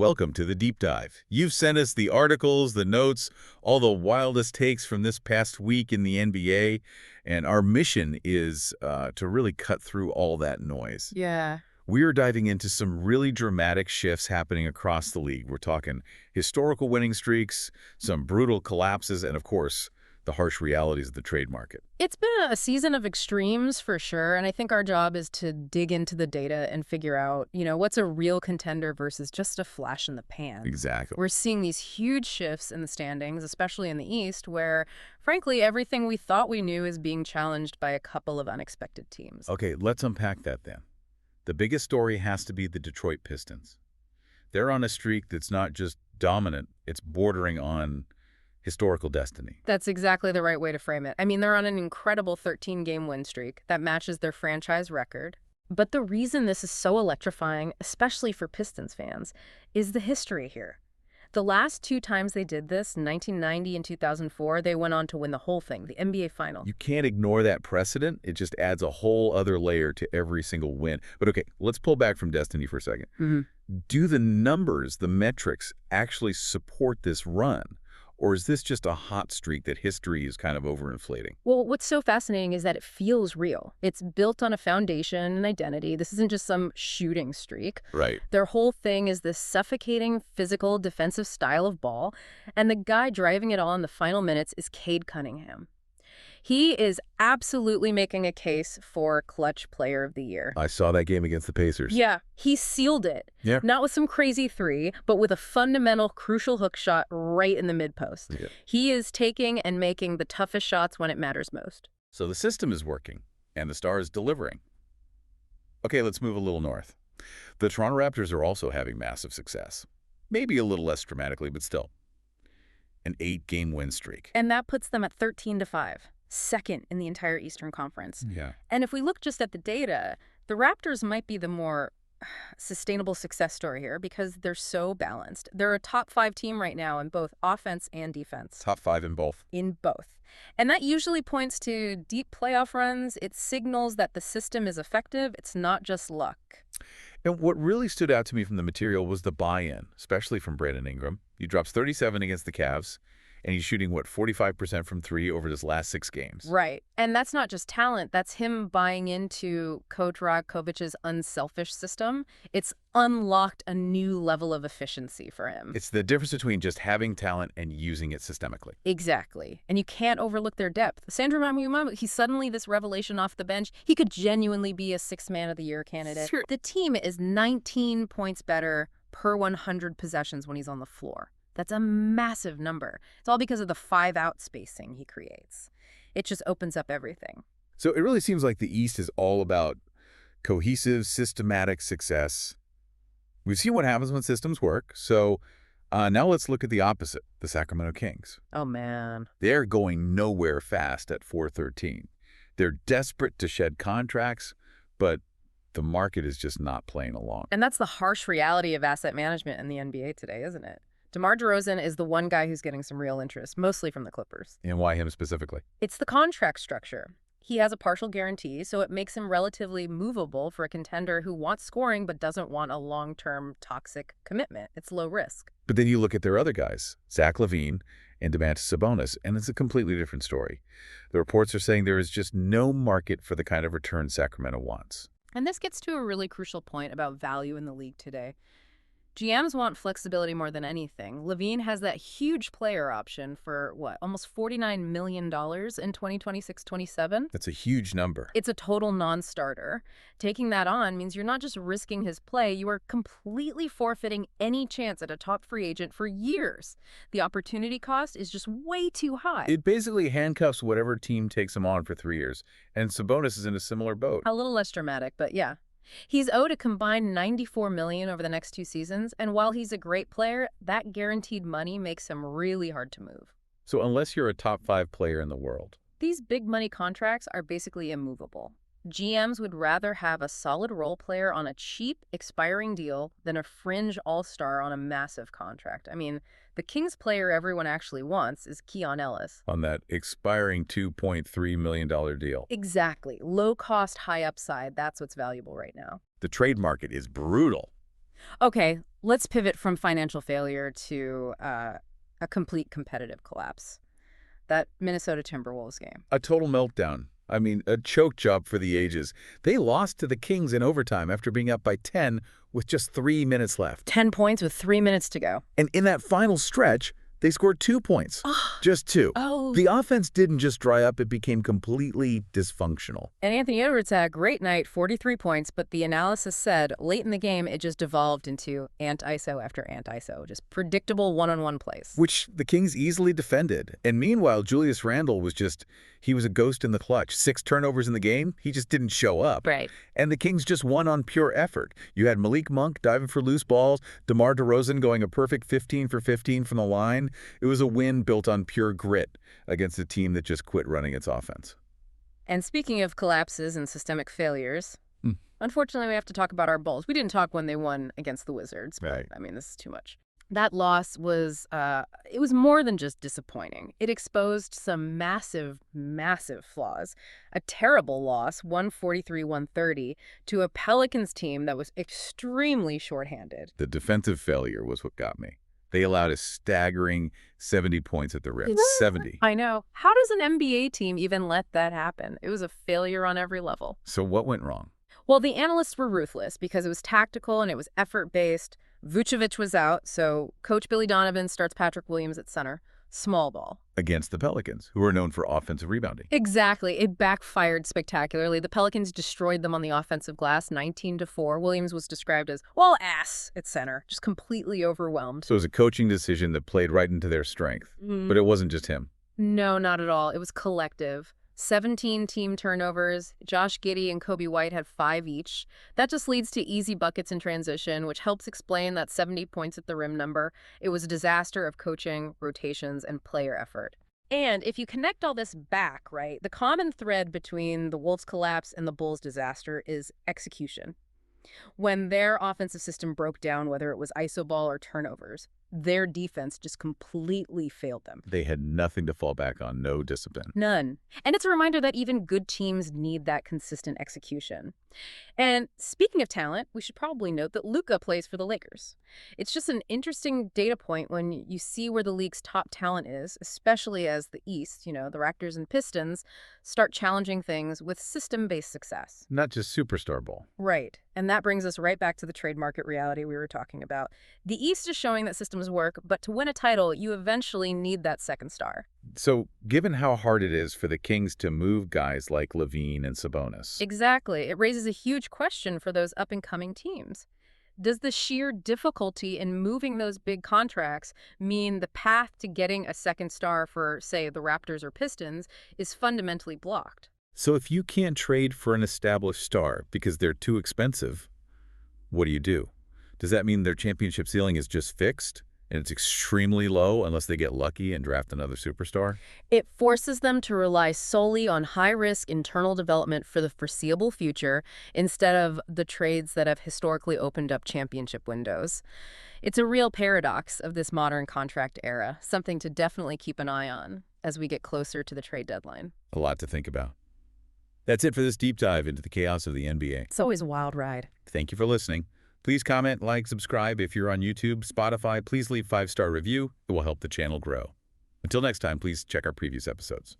welcome to the Deep Dive. You've sent us the articles, the notes, all the wildest takes from this past week in the NBA, and our mission is to really cut through all that noise. Yeah. We are diving into some really dramatic shifts happening across the league. We're talking historical winning streaks, some brutal collapses, and of course, the harsh realities of the trade market. It's been a season of extremes for sure, and I think our job is to dig into the data and figure out, what's a real contender versus just a flash in the pan. Exactly. We're seeing these huge shifts in the standings, especially in the East, where, frankly, everything we thought we knew is being challenged by a couple of unexpected teams. Okay, let's unpack that then. The biggest story has to be the Detroit Pistons. They're on a streak that's not just dominant, it's bordering on historical destiny. That's exactly the right way to frame it. I mean, they're on an incredible 13-game win streak that matches their franchise record. But the reason this is so electrifying, especially for Pistons fans, is the history here. The last two times they did this, 1990 and 2004, they went on to win the whole thing, the NBA final. You can't ignore that precedent. It just adds a whole other layer to every single win. But okay, let's pull back from destiny for a second. Do the numbers, the metrics, actually support this run? Or is this just a hot streak that history is kind of overinflating? Well, what's so fascinating is that it feels real. It's built on a foundation and identity. This isn't just some shooting streak. Right. Their whole thing is this suffocating, physical, defensive style of ball. And the guy driving it all in the final minutes is Cade Cunningham. He is absolutely making a case for Clutch Player of the Year. I saw that game against the Pacers. Yeah, he sealed it. Yeah. Not with some crazy three, but with a fundamental, crucial hook shot right in the mid-post. Yeah. He is taking and making the toughest shots when it matters most. So the system is working, and the star is delivering. Okay, let's move a little north. The Toronto Raptors are also having massive success. Maybe a little less dramatically, but still. An 8-game win streak. And that puts them at 13-5. Second in the entire Eastern Conference. Yeah. And if we look just at the data, the Raptors might be the more sustainable success story here because they're so balanced. They're a top 5 team right now in both offense and defense. Top 5 in both. In both. And that usually points to deep playoff runs. It signals that the system is effective. It's not just luck. And what really stood out to me from the material was the buy-in, especially from Brandon Ingram. He drops 37 against the Cavs. And he's shooting, 45% from three over his last 6 games. Right. And that's not just talent. That's him buying into Coach Radkovic's unselfish system. It's unlocked a new level of efficiency for him. It's the difference between just having talent and using it systemically. Exactly. And you can't overlook their depth. Mamui, he's suddenly this revelation off the bench. He could genuinely be a 6th Man of the Year candidate. Sure. The team is 19 points better per 100 possessions when he's on the floor. That's a massive number. It's all because of the 5-out spacing he creates. It just opens up everything. So it really seems like the East is all about cohesive, systematic success. We've seen what happens when systems work. So now let's look at the opposite, the Sacramento Kings. Oh, man. They're going nowhere fast at 4-13. They're desperate to shed contracts, but the market is just not playing along. And that's the harsh reality of asset management in the NBA today, isn't it? DeRozan is the one guy who's getting some real interest, mostly from the Clippers. And why him specifically? It's the contract structure. He has a partial guarantee, so it makes him relatively movable for a contender who wants scoring but doesn't want a long-term toxic commitment. It's low risk. But then you look at their other guys, Zach LaVine and Domantas Sabonis, and it's a completely different story. The reports are saying there is just no market for the kind of return Sacramento wants. And this gets to a really crucial point about value in the league today. GMs want flexibility more than anything. LaVine has that huge player option for, almost $49 million in 2026-27? That's a huge number. It's a total non-starter. Taking that on means you're not just risking his play, you are completely forfeiting any chance at a top free agent for years. The opportunity cost is just way too high. It basically handcuffs whatever team takes him on for 3 years, and Sabonis is in a similar boat. A little less dramatic, but yeah. He's owed a combined $94 million over the next 2 seasons, and while he's a great player, that guaranteed money makes him really hard to move. So unless you're a top 5 player in the world. These big money contracts are basically immovable. GMs would rather have a solid role player on a cheap, expiring deal than a fringe all-star on a massive contract. I mean, the Kings player everyone actually wants is Keon Ellis. On that expiring $2.3 million deal. Exactly. Low cost, high upside. That's what's valuable right now. The trade market is brutal. Okay, Let's pivot from financial failure to a complete competitive collapse. That Minnesota Timberwolves game. A total meltdown. I mean, a choke job for the ages. They lost to the Kings in overtime after being up by 10 with just 3 minutes left. 10 points with 3 minutes to go. And in that final stretch, they scored 2 points. Just 2. Oh. The offense didn't just dry up, it became completely dysfunctional. And Anthony Edwards had a great night, 43 points, but the analysis said late in the game it just devolved into ant-ISO after ant-ISO, just predictable one-on-one plays. Which the Kings easily defended. And meanwhile, Julius Randle was he was a ghost in the clutch. 6 turnovers in the game, he just didn't show up. Right. And the Kings just won on pure effort. You had Malik Monk diving for loose balls, DeRozan going a perfect 15 for 15 from the line. It was a win built on pure grit against a team that just quit running its offense. And speaking of collapses and systemic failures, unfortunately we have to talk about our Bulls. We didn't talk when they won against the Wizards. Right. I mean, this is too much. That loss was, it was more than just disappointing. It exposed some massive, massive flaws. A terrible loss, 143-130, to a Pelicans team that was extremely shorthanded. The defensive failure was what got me. They allowed a staggering 70 points at the rim. 70. I know. How does an NBA team even let that happen? It was a failure on every level. So what went wrong? Well, the analysts were ruthless because it was tactical and it was effort-based. Vucevic was out, so Coach Billy Donovan starts Patrick Williams at center. Small ball. Against the Pelicans, who are known for offensive rebounding. Exactly. It backfired spectacularly. The Pelicans destroyed them on the offensive glass, 19-4. Williams was described as, well, ass at center, just completely overwhelmed. So it was a coaching decision that played right into their strength. But it wasn't just him. No, not at all. It was collective. 17 team turnovers. Josh Giddey and Kobe White had 5 each. That just leads to easy buckets in transition, which helps explain that 70 points at the rim number. It was a disaster of coaching, rotations, and player effort. And if you connect all this back, right, the common thread between the Wolves' collapse and the Bulls' disaster is execution. When their offensive system broke down, whether it was iso ball or turnovers, their defense just completely failed them. They had nothing to fall back on, no discipline. None. And it's a reminder that even good teams need that consistent execution. And speaking of talent, we should probably note that Luka plays for the Lakers. It's just an interesting data point when you see where the league's top talent is, especially as the East, the Raptors and Pistons, start challenging things with system-based success. Not just superstar ball. Right. And that brings us right back to the trade market reality we were talking about. The East is showing that systems work, but to win a title, you eventually need that second star. So, given how hard it is for the Kings to move guys like LaVine and Sabonis. Exactly. It raises a huge question for those up-and-coming teams. Does the sheer difficulty in moving those big contracts mean the path to getting a second star for, say, the Raptors or Pistons is fundamentally blocked? So if you can't trade for an established star because they're too expensive, what do? Does that mean their championship ceiling is just fixed and it's extremely low unless they get lucky and draft another superstar? It forces them to rely solely on high-risk internal development for the foreseeable future instead of the trades that have historically opened up championship windows. It's a real paradox of this modern contract era, something to definitely keep an eye on as we get closer to the trade deadline. A lot to think about. That's it for this deep dive into the chaos of the NBA. It's always a wild ride. Thank you for listening. Please comment, like, subscribe. If you're on YouTube, Spotify, please leave 5-star review. It will help the channel grow. Until next time, please check our previous episodes.